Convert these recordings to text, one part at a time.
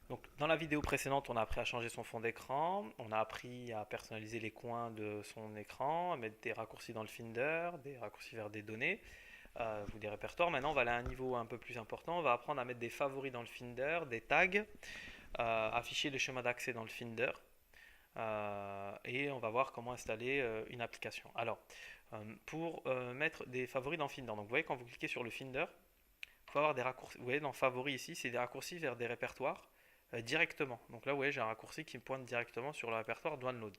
Donc, dans la vidéo précédente, on a appris à changer son fond d'écran, on a appris à personnaliser les coins de son écran, à mettre des raccourcis dans le Finder, des raccourcis vers des données ou des répertoires. Maintenant, on va aller à un niveau un peu plus important. On va apprendre à mettre des favoris dans le Finder, des tags, afficher les chemins d'accès dans le Finder. Et on va voir comment installer une application. Alors, pour mettre des favoris dans le Finder, donc vous voyez quand vous cliquez sur le Finder, il faut avoir des raccourcis. Vous voyez dans favoris ici, c'est des raccourcis vers des répertoires directement. Donc là, vous voyez, j'ai un raccourci qui me pointe directement sur le répertoire download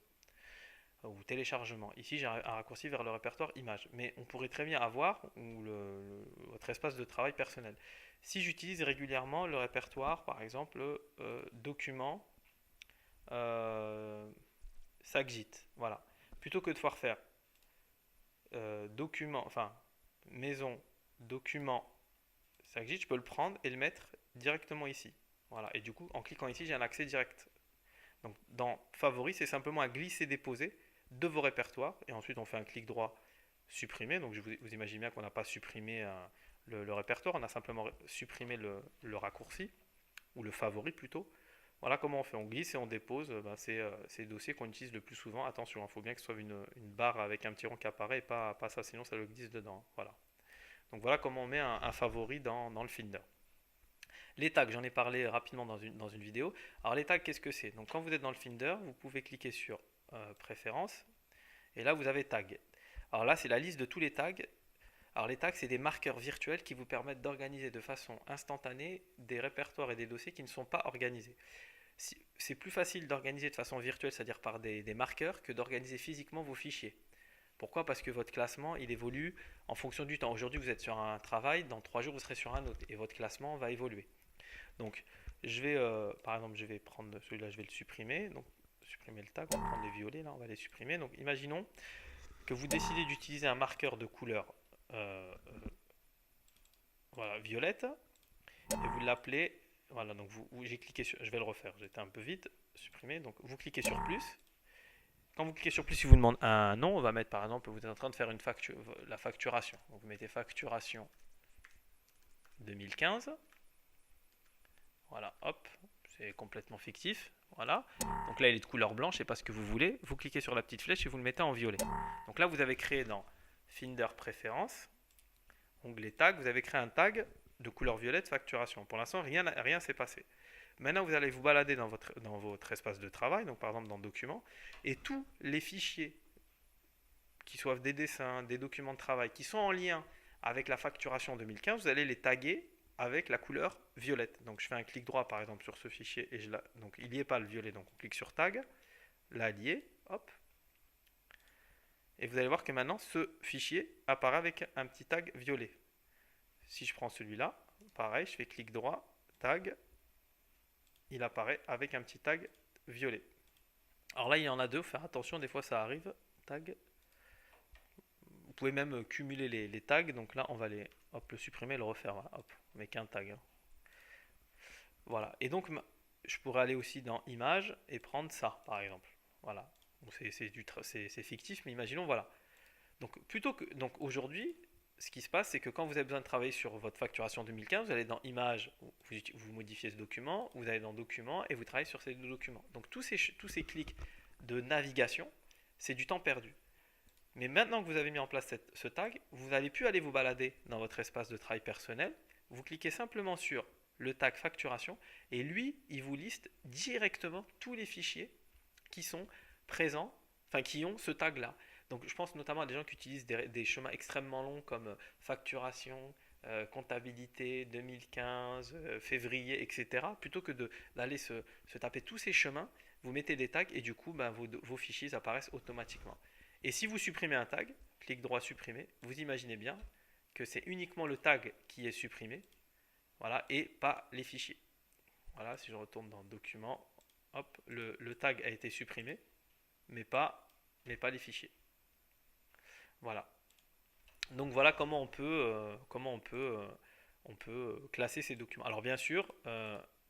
ou téléchargement. Ici, j'ai un raccourci vers le répertoire image. Mais on pourrait très bien avoir votre espace de travail personnel. Si j'utilise régulièrement le répertoire, par exemple, document, euh, SACGIT, voilà. Plutôt que de devoir faire document, enfin, maison, document, SACGIT, je peux le prendre et le mettre directement ici. Voilà. Et du coup, en cliquant ici, j'ai un accès direct. Donc, dans Favoris, c'est simplement à glisser-déposer de vos répertoires. Et ensuite, on fait un clic droit supprimer. Donc, vous imaginez bien qu'on n'a pas supprimé le répertoire, on a simplement supprimé le raccourci, ou le favori plutôt. Voilà comment on fait. On glisse et on dépose ces dossiers qu'on utilise le plus souvent. Attention, il faut bien que ce soit une barre avec un petit rond qui apparaît et pas ça, sinon ça le glisse dedans. Voilà. Donc voilà comment on met un favori dans le Finder. Les tags, j'en ai parlé rapidement dans une vidéo. Alors les tags, qu'est-ce que c'est? Donc quand vous êtes dans le Finder, vous pouvez cliquer sur Préférences et là vous avez Tag. Alors là c'est la liste de tous les tags. Alors les tags c'est des marqueurs virtuels qui vous permettent d'organiser de façon instantanée des répertoires et des dossiers qui ne sont pas organisés. C'est plus facile d'organiser de façon virtuelle, c'est-à-dire par des marqueurs, que d'organiser physiquement vos fichiers. Pourquoi? Parce que votre classement, il évolue en fonction du temps. Aujourd'hui, vous êtes sur un travail, dans 3 jours, vous serez sur un autre, et votre classement va évoluer. Donc, par exemple, je vais prendre celui-là, je vais le supprimer. Donc, supprimer le tag, on va prendre les violets, là, on va les supprimer. Donc, imaginons que vous décidez d'utiliser un marqueur de couleur voilà, violette, et vous l'appelez, voilà, donc j'ai cliqué sur, je vais le refaire, j'étais un peu vite, supprimer, donc vous cliquez sur plus. Quand vous cliquez sur plus, il vous demande un nom, on va mettre par exemple, vous êtes en train de faire la facturation. Donc, vous mettez facturation 2015. Voilà, hop, c'est complètement fictif. Voilà. Donc là, il est de couleur blanche, c'est pas ce que vous voulez. Vous cliquez sur la petite flèche et vous le mettez en violet. Donc là, vous avez créé dans Finder Préférences, onglet tag, vous avez créé un tag de couleur violette facturation. Pour l'instant, rien s'est passé. Maintenant, vous allez vous balader dans votre espace de travail, donc par exemple dans Documents, et tous les fichiers, qui soient des dessins, des documents de travail, qui sont en lien avec la facturation 2015, vous allez les taguer avec la couleur violette. Donc je fais un clic droit par exemple sur ce fichier et donc il n'y est pas le violet, donc on clique sur tag, là il y est, hop. Et vous allez voir que maintenant ce fichier apparaît avec un petit tag violet. Si je prends celui-là, pareil, je fais clic droit, tag, il apparaît avec un petit tag violet. Alors là il y en a deux, faire attention, des fois ça arrive, tag. Vous pouvez même cumuler les tags, donc là on va le supprimer et le refaire, voilà, hop, on met qu'un tag, hein. Voilà. Et donc, je pourrais aller aussi dans Images et prendre ça, par exemple. Voilà. Bon, c'est fictif, mais imaginons, voilà. Donc aujourd'hui, ce qui se passe, c'est que quand vous avez besoin de travailler sur votre facturation 2015, vous allez dans Images, vous modifiez ce document, vous allez dans Documents et vous travaillez sur ces deux documents. Donc tous ces clics de navigation, c'est du temps perdu. Mais maintenant que vous avez mis en place ce tag, vous n'allez plus aller vous balader dans votre espace de travail personnel. Vous cliquez simplement sur le tag facturation et lui, il vous liste directement tous les fichiers qui sont présents, enfin qui ont ce tag-là. Donc je pense notamment à des gens qui utilisent des chemins extrêmement longs comme facturation, comptabilité 2015, février, etc. Plutôt que d'aller se taper tous ces chemins, vous mettez des tags et du coup vos fichiers apparaissent automatiquement. Et si vous supprimez un tag, clic droit supprimer, vous imaginez bien que c'est uniquement le tag qui est supprimé, voilà, et pas les fichiers. Voilà, si je retourne dans Documents, hop, le tag a été supprimé, mais pas les fichiers. Voilà. Donc voilà comment on peut classer ces documents. Alors bien sûr,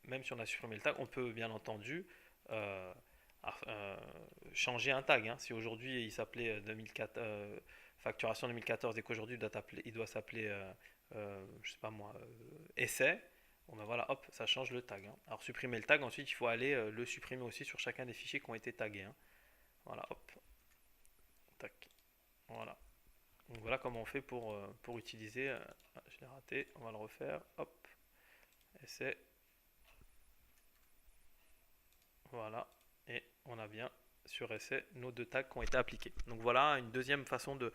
même si on a supprimé le tag, on peut bien entendu euh, euh, changer un tag, hein. Si aujourd'hui il s'appelait 2004, facturation 2014 et qu'aujourd'hui il doit s'appeler, je sais pas moi, essai, Bon ben voilà, hop, ça change le tag, hein. Alors supprimer le tag, ensuite il faut aller le supprimer aussi sur chacun des fichiers qui ont été tagués, hein. Voilà, hop, tac, voilà. Donc voilà comment on fait pour utiliser. Je l'ai raté, on va le refaire, hop, essai, voilà, et on a bien sur essai nos deux tags qui ont été appliqués. Donc voilà, une deuxième façon de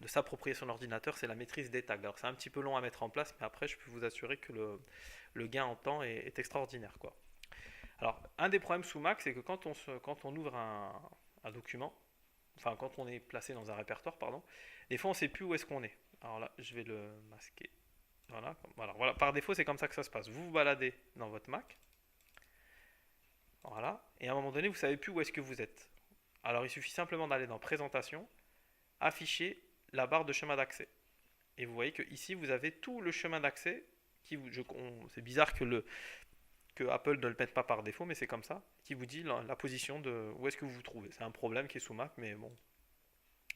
s'approprier son ordinateur, c'est la maîtrise des tags. Alors c'est un petit peu long à mettre en place, mais après je peux vous assurer que le gain en temps est extraordinaire, quoi. Alors un des problèmes sous Mac, c'est que quand on ouvre un document, enfin quand on est placé dans un répertoire, pardon, des fois on ne sait plus où est-ce qu'on est. Alors là, je vais le masquer. Voilà, voilà. Par défaut, c'est comme ça que ça se passe. Vous vous baladez dans votre Mac, voilà, et à un moment donné, vous ne savez plus où est-ce que vous êtes. Alors il suffit simplement d'aller dans Présentation, afficher la barre de chemin d'accès. Et vous voyez que ici, vous avez tout le chemin d'accès. C'est bizarre que Apple ne le mette pas par défaut, mais c'est comme ça, qui vous dit la position de où est-ce que vous vous trouvez. C'est un problème qui est sous Mac, mais bon,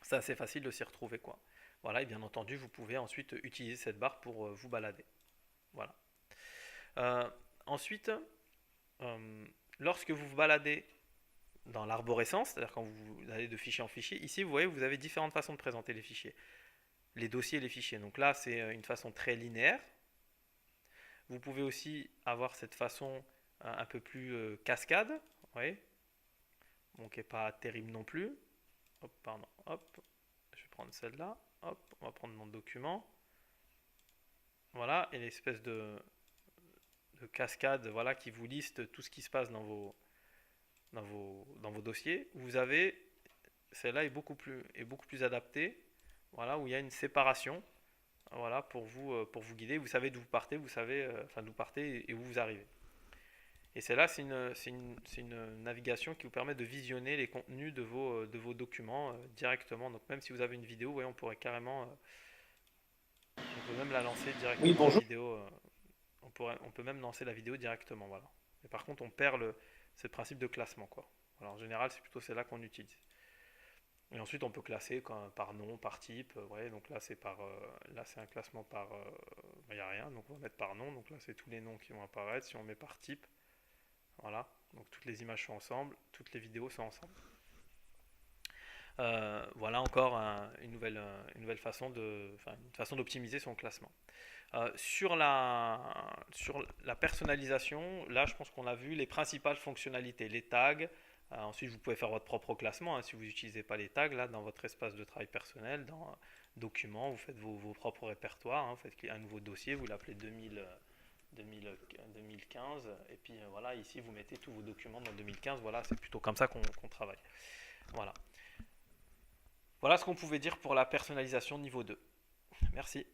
c'est assez facile de s'y retrouver, quoi. Voilà, et bien entendu, vous pouvez ensuite utiliser cette barre pour vous balader. Voilà. Euh, ensuite, euh, lorsque vous vous baladez dans l'arborescence, c'est-à-dire quand vous allez de fichier en fichier, ici, vous voyez, vous avez différentes façons de présenter les fichiers. Les dossiers et les fichiers. Donc là, c'est une façon très linéaire. Vous pouvez aussi avoir cette façon un peu plus cascade, vous voyez, bon, qui n'est pas terrible non plus. Hop, pardon, hop, je vais prendre celle-là, hop, on va prendre mon document. Voilà, et l'espèce de cascade, voilà, qui vous liste tout ce qui se passe dans vos dossiers. Vous avez, celle-là est beaucoup plus adaptée, voilà, où il y a une séparation, voilà, pour vous guider. Vous savez d'où vous partez, vous savez, enfin d'où partez et où vous arrivez. Et celle-là, c'est une navigation qui vous permet de visionner les contenus de vos documents directement. Donc même si vous avez une vidéo, vous voyez, on pourrait carrément, on peut même la lancer Oui, directement la bonjour. vidéo. On peut même lancer la vidéo directement, voilà. Mais par contre, on perd c'est le principe de classement, quoi. Voilà, en général, c'est plutôt celle-là qu'on utilise. Et ensuite, on peut classer par nom, par type. Ouais, donc là, c'est un classement par, il n'y a rien, donc on va mettre par nom. Donc là, c'est tous les noms qui vont apparaître. Si on met par type, voilà. Donc toutes les images sont ensemble, toutes les vidéos sont ensemble. Voilà encore une nouvelle façon une façon d'optimiser son classement. Sur la personnalisation, là je pense qu'on a vu les principales fonctionnalités, les tags. Ensuite vous pouvez faire votre propre classement, hein, si vous n'utilisez pas les tags là dans votre espace de travail personnel, dans documents, vous faites vos propres répertoires, hein, vous faites un nouveau dossier, vous l'appelez 2015 et puis voilà, ici vous mettez tous vos documents dans 2015, voilà, c'est plutôt comme ça qu'on travaille. Voilà. Voilà ce qu'on pouvait dire pour la personnalisation niveau 2. Merci.